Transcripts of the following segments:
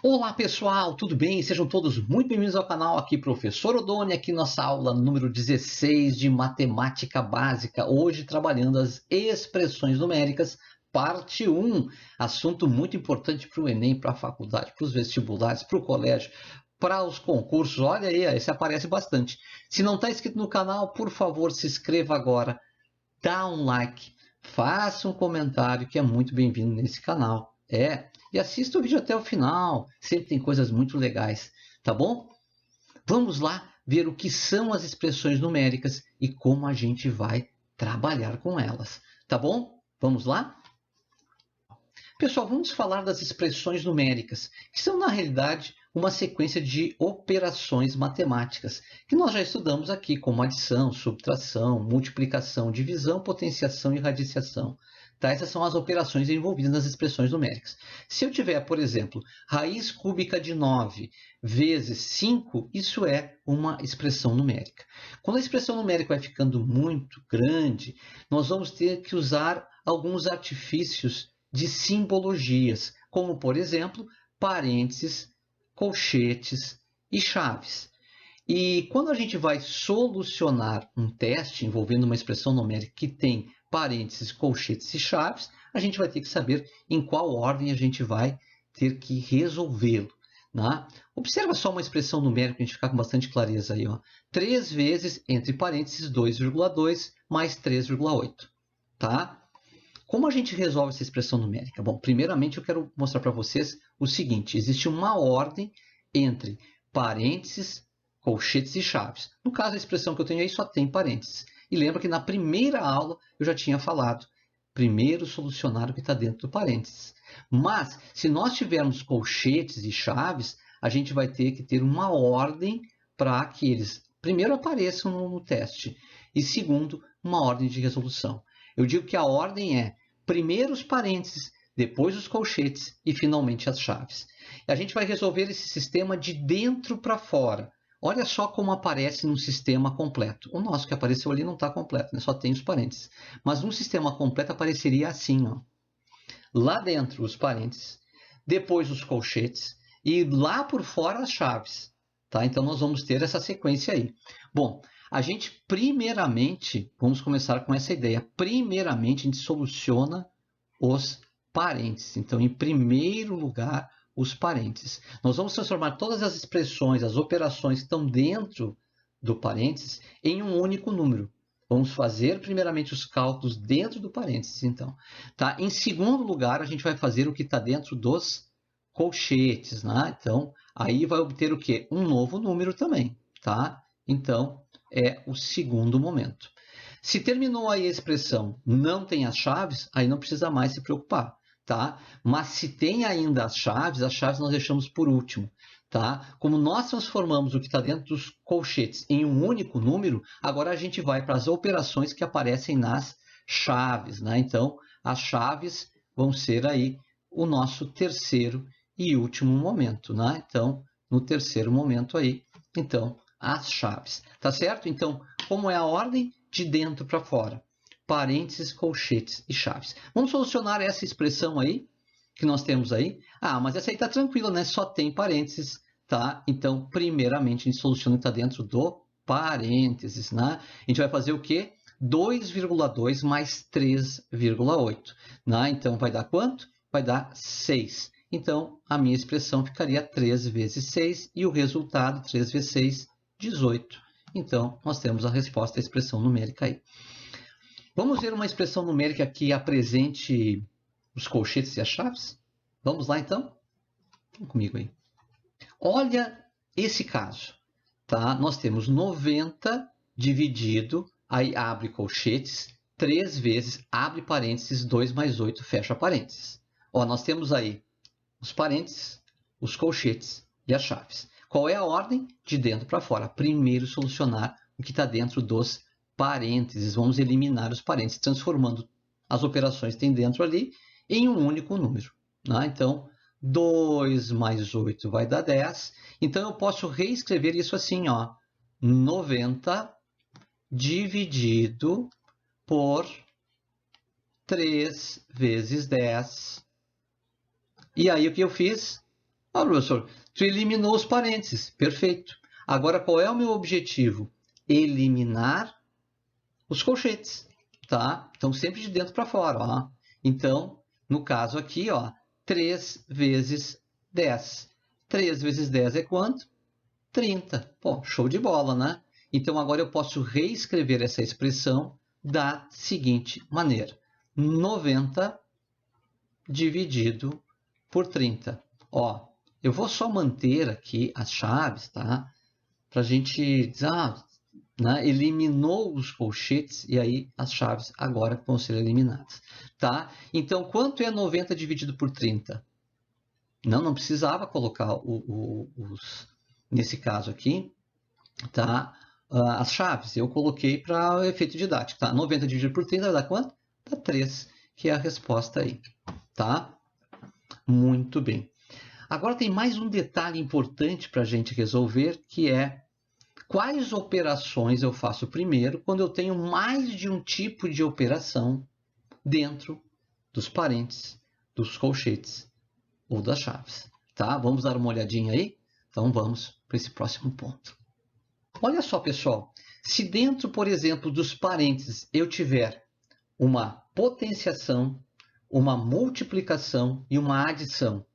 Olá pessoal, tudo bem? Sejam todos muito bem-vindos ao canal. Aqui Professor Odoni, aqui nossa aula número 16 de Matemática Básica. Hoje trabalhando as expressões numéricas, parte 1. Assunto muito importante para o Enem, para a faculdade, para os vestibulares, para o colégio, para os concursos. Olha aí, esse aparece bastante. Se não está inscrito no canal, por favor, se inscreva agora, dá um like, faça um comentário que é muito bem-vindo nesse canal. E assista o vídeo até o final, sempre tem coisas muito legais, tá bom? Vamos lá ver o que são as expressões numéricas e como a gente vai trabalhar com elas, tá bom? Vamos lá? Pessoal, vamos falar das expressões numéricas, que são, na realidade, uma sequência de operações matemáticas, que nós já estudamos aqui, como adição, subtração, multiplicação, divisão, potenciação e radiciação. Tá? Essas são as operações envolvidas nas expressões numéricas. Se eu tiver, por exemplo, raiz cúbica de 9 vezes 5, isso é uma expressão numérica. Quando a expressão numérica vai ficando muito grande, nós vamos ter que usar alguns artifícios de simbologias, como, por exemplo, parênteses, colchetes e chaves. E quando a gente vai solucionar um teste envolvendo uma expressão numérica que tem parênteses, colchetes e chaves, a gente vai ter que saber em qual ordem a gente vai ter que resolvê-lo. Né? Observa só uma expressão numérica para a gente ficar com bastante clareza aí. Ó. 3 vezes, entre parênteses, 2,2 mais 3,8. Tá? Como a gente resolve essa expressão numérica? Bom, primeiramente eu quero mostrar para vocês o seguinte: existe uma ordem entre parênteses, colchetes e chaves. No caso, a expressão que eu tenho aí só tem parênteses. E lembra que na primeira aula eu já tinha falado, primeiro solucionar o que está dentro do parênteses. Mas, se nós tivermos colchetes e chaves, a gente vai ter que ter uma ordem para que eles, primeiro, apareçam no teste e, segundo, uma ordem de resolução. Eu digo que a ordem é primeiro os parênteses, depois os colchetes e finalmente as chaves. A gente vai resolver esse sistema de dentro para fora. Olha só como aparece num sistema completo. O nosso que apareceu ali não está completo, né? Só tem os parênteses. Mas num sistema completo apareceria assim, ó. Lá dentro os parênteses, depois os colchetes e lá por fora as chaves. Tá? Então nós vamos ter essa sequência aí. Bom, a gente primeiramente, vamos começar com essa ideia. Primeiramente a gente soluciona os parênteses. Então, em primeiro lugar, os parênteses. Nós vamos transformar todas as expressões, as operações que estão dentro do parênteses em um único número. Vamos fazer primeiramente os cálculos dentro do parênteses, então. Tá? Em segundo lugar, a gente vai fazer o que está dentro dos colchetes. Né? Então, aí vai obter o quê? Um novo número também. Tá? Então, é o segundo momento. Se terminou aí a expressão não tem as chaves, aí não precisa mais se preocupar, tá? Mas se tem ainda as chaves nós deixamos por último, tá? Como nós transformamos o que está dentro dos colchetes em um único número, agora a gente vai para as operações que aparecem nas chaves, né? Então, as chaves vão ser aí o nosso terceiro e último momento, né? Então, no terceiro momento aí, então, as chaves, tá certo? Então, como é a ordem? De dentro para fora. Parênteses, colchetes e chaves. Vamos solucionar essa expressão aí, que nós temos aí. Ah, mas essa aí está tranquila, né? Só tem parênteses, tá? Então, primeiramente, a gente soluciona o que está dentro do parênteses, né? A gente vai fazer o quê? 2,2 mais 3,8. Né? Então, vai dar quanto? Vai dar 6. Então, a minha expressão ficaria 3 vezes 6 e o resultado, 3 vezes 6, 18. Então, nós temos a resposta à expressão numérica aí. Vamos ver uma expressão numérica que apresente os colchetes e as chaves? Vamos lá, então? Vem comigo aí. Olha esse caso. Tá? Nós temos 90 dividido, aí abre colchetes, 3 vezes, abre parênteses, 2 mais 8, fecha parênteses. Ó, nós temos aí os parênteses, os colchetes e as chaves. Qual é a ordem? De dentro para fora. Primeiro solucionar o que está dentro dos parênteses. Vamos eliminar os parênteses, transformando as operações que tem dentro ali em um único número. Né? Então, 2 mais 8 vai dar 10. Então, eu posso reescrever isso assim, ó, 90 dividido por 3 vezes 10. E aí, o que eu fiz? Ah, professor, tu eliminou os parênteses. Perfeito. Agora, qual é o meu objetivo? Eliminar os colchetes, tá? Então, sempre de dentro para fora, ó. Então, no caso aqui, ó, 3 vezes 10. 3 vezes 10 é quanto? 30. Pô, show de bola, né? Então, agora eu posso reescrever essa expressão da seguinte maneira. 90 dividido por 30. Ó, eu vou só manter aqui as chaves, tá? Para a gente dizer, né, eliminou os colchetes e aí as chaves agora vão ser eliminadas, tá? Então, quanto é 90 dividido por 30? Não precisava colocar nesse caso aqui, tá? As chaves. Eu coloquei para efeito didático, tá? 90 dividido por 30 vai dar quanto? Dá 3, que é a resposta aí, tá? Muito bem. Agora tem mais um detalhe importante para a gente resolver, que é quais operações eu faço primeiro quando eu tenho mais de um tipo de operação dentro dos parênteses, dos colchetes ou das chaves. Tá? Vamos dar uma olhadinha aí? Então vamos para esse próximo ponto. Olha só, pessoal. Se dentro, por exemplo, dos parênteses eu tiver uma potenciação, uma multiplicação e uma adição,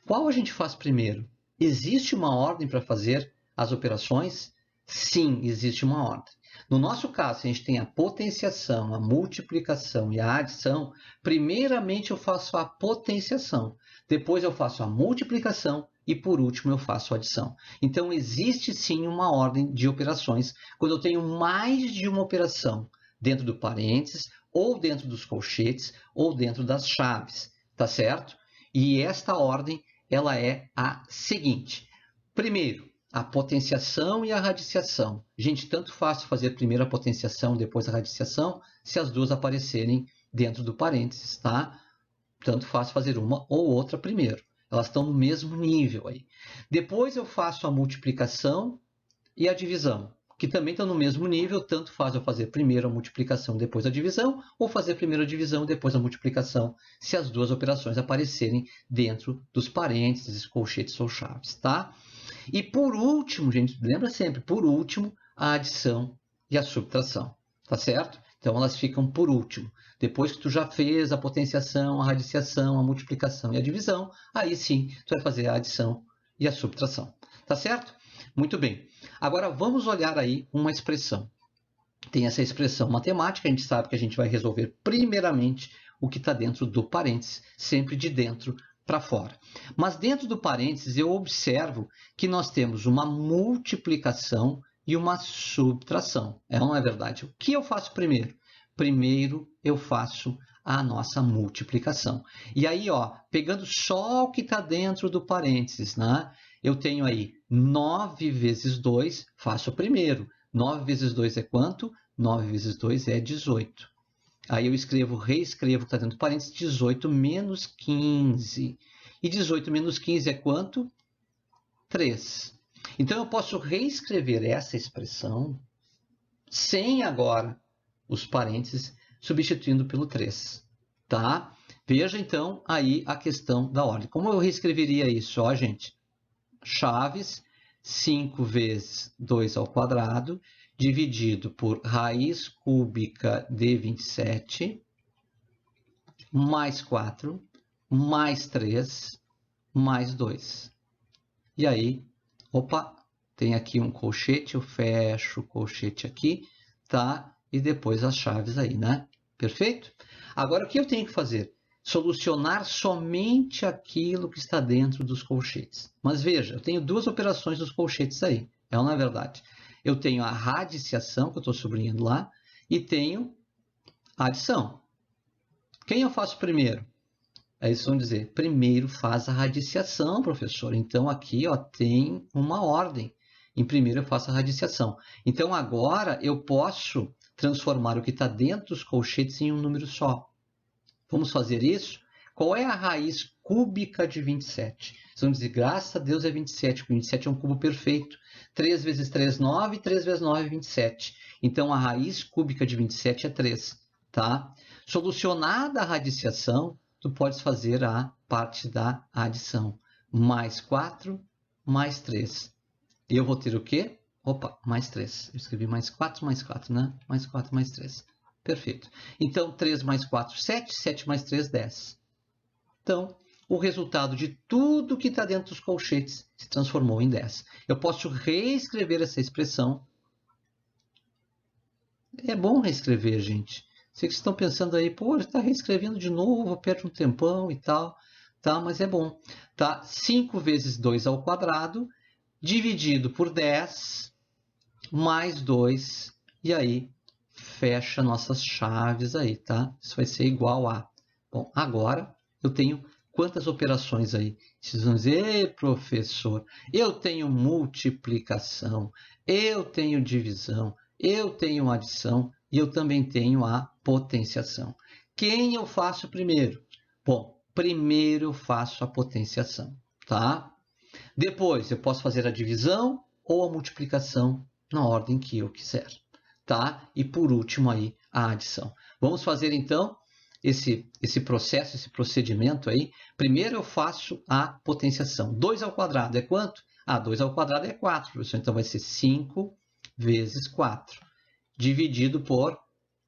qual a gente faz primeiro? Existe uma ordem para fazer as operações? Sim, existe uma ordem. No nosso caso, se a gente tem a potenciação, a multiplicação e a adição, primeiramente eu faço a potenciação, depois eu faço a multiplicação e por último eu faço a adição. Então existe sim uma ordem de operações quando eu tenho mais de uma operação dentro do parênteses, ou dentro dos colchetes, ou dentro das chaves, tá certo? E esta ordem ela é a seguinte. Primeiro, a potenciação e a radiciação. Gente, tanto faz fazer primeiro a potenciação, depois a radiciação, se as duas aparecerem dentro do parênteses, tá? Tanto faz fazer uma ou outra primeiro. Elas estão no mesmo nível aí. Depois eu faço a multiplicação e a divisão, que também estão no mesmo nível, tanto faz eu fazer primeiro a multiplicação, depois a divisão, ou fazer primeiro a divisão, depois a multiplicação, se as duas operações aparecerem dentro dos parênteses, colchetes ou chaves, tá? E por último, gente, lembra sempre, por último, a adição e a subtração, tá certo? Então elas ficam por último. Depois que tu já fez a potenciação, a radiciação, a multiplicação e a divisão, aí sim tu vai fazer a adição e a subtração, tá certo? Muito bem. Agora vamos olhar aí uma expressão. Tem essa expressão matemática, a gente sabe que a gente vai resolver primeiramente o que está dentro do parênteses, sempre de dentro para fora. Mas dentro do parênteses eu observo que nós temos uma multiplicação e uma subtração. É ou não é verdade? O que eu faço primeiro? Primeiro eu faço a nossa multiplicação. E aí, ó, pegando só o que está dentro do parênteses, né? Eu tenho aí 9 vezes 2, faço o primeiro. 9 vezes 2 é quanto? 9 vezes 2 é 18. Aí eu reescrevo o que está dentro do parênteses, 18 menos 15. E 18 menos 15 é quanto? 3. Então eu posso reescrever essa expressão sem agora os parênteses, substituindo pelo 3. Tá? Veja então aí a questão da ordem. Como eu reescreveria isso? Ó, gente, chaves, 5 vezes 2 ao quadrado, dividido por raiz cúbica de 27, mais 4, mais 3, mais 2. E aí, opa, tem aqui um colchete, eu fecho o colchete aqui, tá? E depois as chaves aí, né? Perfeito? Agora, o que eu tenho que fazer? Solucionar somente aquilo que está dentro dos colchetes. Mas veja, eu tenho duas operações dos colchetes aí, é ou não é verdade? Eu tenho a radiciação, que eu estou sublinhando lá, e tenho a adição. Quem eu faço primeiro? Aí eles vão dizer, primeiro faz a radiciação, professor. Então, aqui ó, tem uma ordem. Em primeiro eu faço a radiciação. Então, agora eu posso transformar o que está dentro dos colchetes em um número só. Vamos fazer isso? Qual é a raiz cúbica de 27? Vocês vão dizer, graças a Deus é 27, porque 27 é um cubo perfeito. 3 vezes 3, 9, 3 vezes 9, 27. Então, a raiz cúbica de 27 é 3. Tá? Solucionada a radiciação, tu podes fazer a parte da adição. mais 4, mais 3. Eu vou ter o quê? Opa, mais 3. Eu escrevi mais 4, né? Mais 4, mais 3. Perfeito. Então, 3 mais 4, 7. 7 mais 3, 10. Então, o resultado de tudo que está dentro dos colchetes se transformou em 10. Eu posso reescrever essa expressão. É bom reescrever, gente. Sei que vocês estão pensando aí, pô, está reescrevendo de novo, perde um tempão e tal. Tá, mas é bom. Tá? 5 vezes 2 ao quadrado, dividido por 10, mais 2, e aí fecha nossas chaves aí, tá? Isso vai ser igual a... Bom, agora eu tenho quantas operações aí? Vocês vão dizer, professor, eu tenho multiplicação, eu tenho divisão, eu tenho adição e eu também tenho a potenciação. Quem eu faço primeiro? Bom, primeiro eu faço a potenciação, tá? Depois eu posso fazer a divisão ou a multiplicação na ordem que eu quiser, tá? E por último aí a adição. Vamos fazer então esse processo, esse procedimento aí. Primeiro eu faço a potenciação. 2 ao quadrado é quanto? 2 ao quadrado é 4, professor. Então vai ser 5 vezes 4, dividido por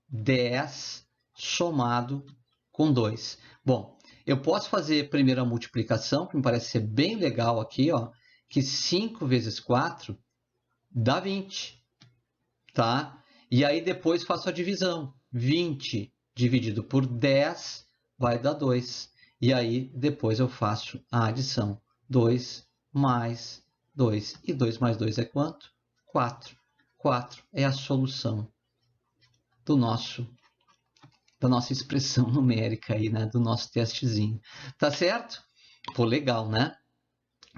10 somado com 2. Bom, eu posso fazer primeiro a multiplicação, que me parece ser bem legal aqui, ó, que 5 vezes 4 dá 20, tá? E aí depois faço a divisão. 20 dividido por 10 vai dar 2. E aí depois eu faço a adição. 2 mais 2. E 2 mais 2 é quanto? 4. 4 é a solução da nossa expressão numérica aí, né? Do nosso testezinho. Tá certo? Pô, legal, né?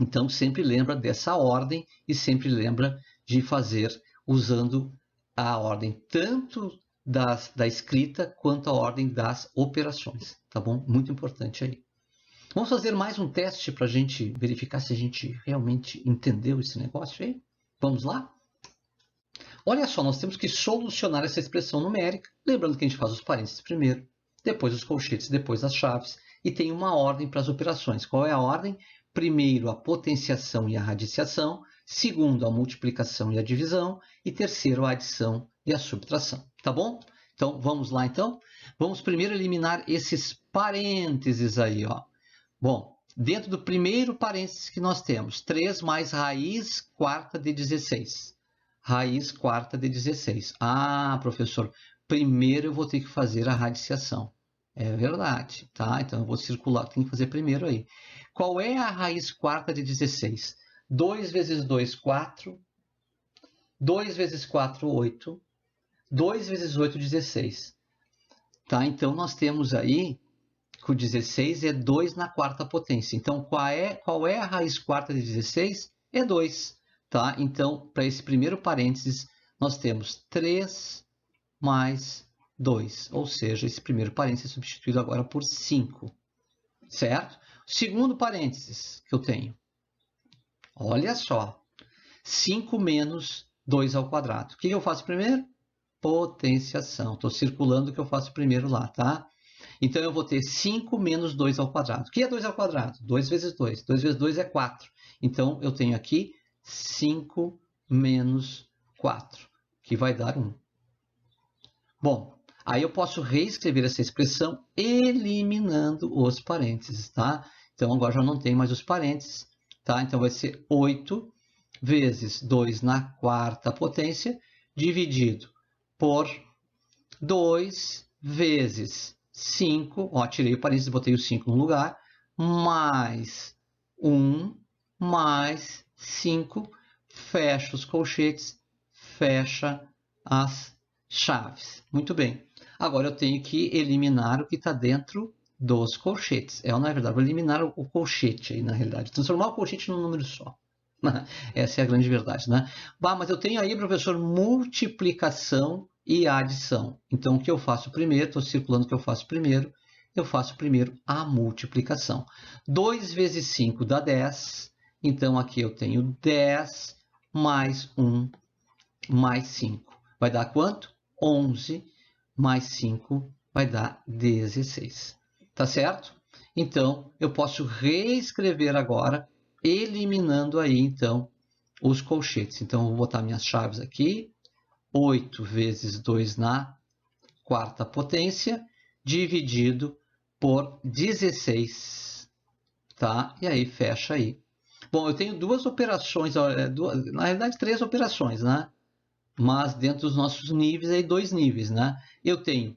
Então, sempre lembra dessa ordem e sempre lembra de fazer usando a ordem tanto da escrita quanto a ordem das operações, tá bom? Muito importante aí. Vamos fazer mais um teste para a gente verificar se a gente realmente entendeu esse negócio aí? Vamos lá? Olha só, nós temos que solucionar essa expressão numérica, lembrando que a gente faz os parênteses primeiro, depois os colchetes, depois as chaves, e tem uma ordem para as operações. Qual é a ordem? Primeiro, a potenciação e a radiciação, segundo, a multiplicação e a divisão, e terceiro, a adição e a subtração. Tá bom? Então, vamos lá, então? Vamos primeiro eliminar esses parênteses aí, ó. Bom, dentro do primeiro parênteses que nós temos, 3 mais raiz quarta de 16. Raiz quarta de 16. Ah, professor, primeiro eu vou ter que fazer a radiciação. É verdade, tá? Então eu vou circular, tem que fazer primeiro aí. Qual é a raiz quarta de 16? 2 vezes 2, 4. 2 vezes 4, 8. 2 vezes 8, 16. Tá? Então nós temos aí que o 16 é 2 na quarta potência. Então qual é a raiz quarta de 16? É 2. Tá? Então, para esse primeiro parênteses, nós temos 3 mais 2. Ou seja, esse primeiro parênteses é substituído agora por 5. Certo? Segundo parênteses que eu tenho. Olha só. 5 menos 2 ao quadrado. O que eu faço primeiro? Potenciação. Estou circulando o que eu faço primeiro lá, tá? Então, eu vou ter 5 menos 2 ao quadrado. O que é 2 ao quadrado? 2 vezes 2. 2 vezes 2 é 4. Então, eu tenho aqui 5 menos 4, que vai dar 1. Bom, aí eu posso reescrever essa expressão eliminando os parênteses, tá? Então, agora já não tem mais os parênteses, tá? Então, vai ser 8 vezes 2 na quarta potência, dividido por 2 vezes 5, ó, tirei o parênteses e botei o 5 no lugar, mais 1, mais 5, fecha os colchetes, fecha as chaves. Muito bem. Agora eu tenho que eliminar o que está dentro dos colchetes. É, na verdade, vou eliminar o colchete aí, na realidade. Transformar o colchete num número só. Essa é a grande verdade, né? Mas eu tenho aí, professor, multiplicação e adição. Então, o que eu faço primeiro? Estou circulando o que eu faço primeiro. Eu faço primeiro a multiplicação. 2 vezes 5 dá 10. Então, aqui eu tenho 10 mais 1 mais 5. Vai dar quanto? 11 mais 5 vai dar 16. Tá certo? Então, eu posso reescrever agora eliminando aí, então, os colchetes. Então, eu vou botar minhas chaves aqui. 8 vezes 2 na quarta potência, dividido por 16. Tá? E aí, fecha aí. Bom, eu tenho duas operações, na realidade, 3 operações, né? Mas dentro dos nossos níveis, aí 2 níveis, né? Eu tenho,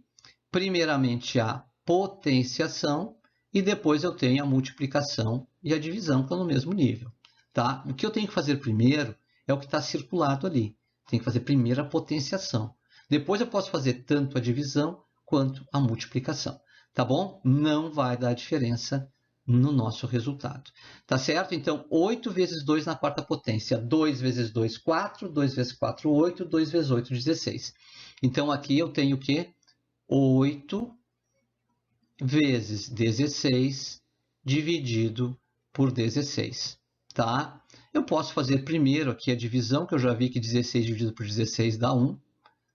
primeiramente, a potenciação e depois eu tenho a multiplicação e a divisão, que estão no mesmo nível, tá? O que eu tenho que fazer primeiro é o que está circulado ali. Tenho que fazer primeiro a potenciação. Depois eu posso fazer tanto a divisão quanto a multiplicação, tá bom? Não vai dar diferença no nosso resultado. Tá certo? Então, 8 vezes 2 na quarta potência. 2 vezes 2, 4. 2 vezes 4, 8. 2 vezes 8, 16. Então, aqui eu tenho o quê? 8 vezes 16 dividido por 16. Tá? Eu posso fazer primeiro aqui a divisão, que eu já vi que 16 dividido por 16 dá 1.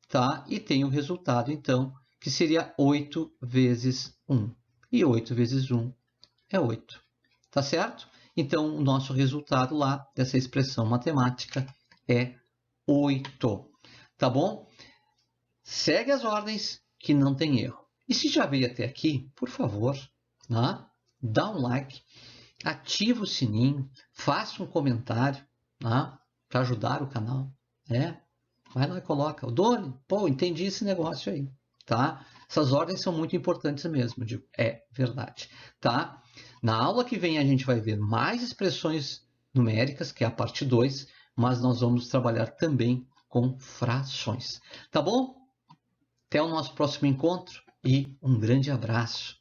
Tá? E tenho o resultado, então, que seria 8 vezes 1. E 8 vezes 1 é 8. Tá certo? Então, o nosso resultado lá dessa expressão matemática é 8. Tá bom? Segue as ordens que não tem erro. E se já veio até aqui, por favor, né? Dá um like, ativa o sininho, faça um comentário, né? Para ajudar o canal. Vai lá e coloca. O Doni, pô, entendi esse negócio aí. Tá? Essas ordens são muito importantes mesmo, eu digo, é verdade. Tá? Na aula que vem a gente vai ver mais expressões numéricas, que é a parte 2, mas nós vamos trabalhar também com frações. Tá bom? Até o nosso próximo encontro e um grande abraço.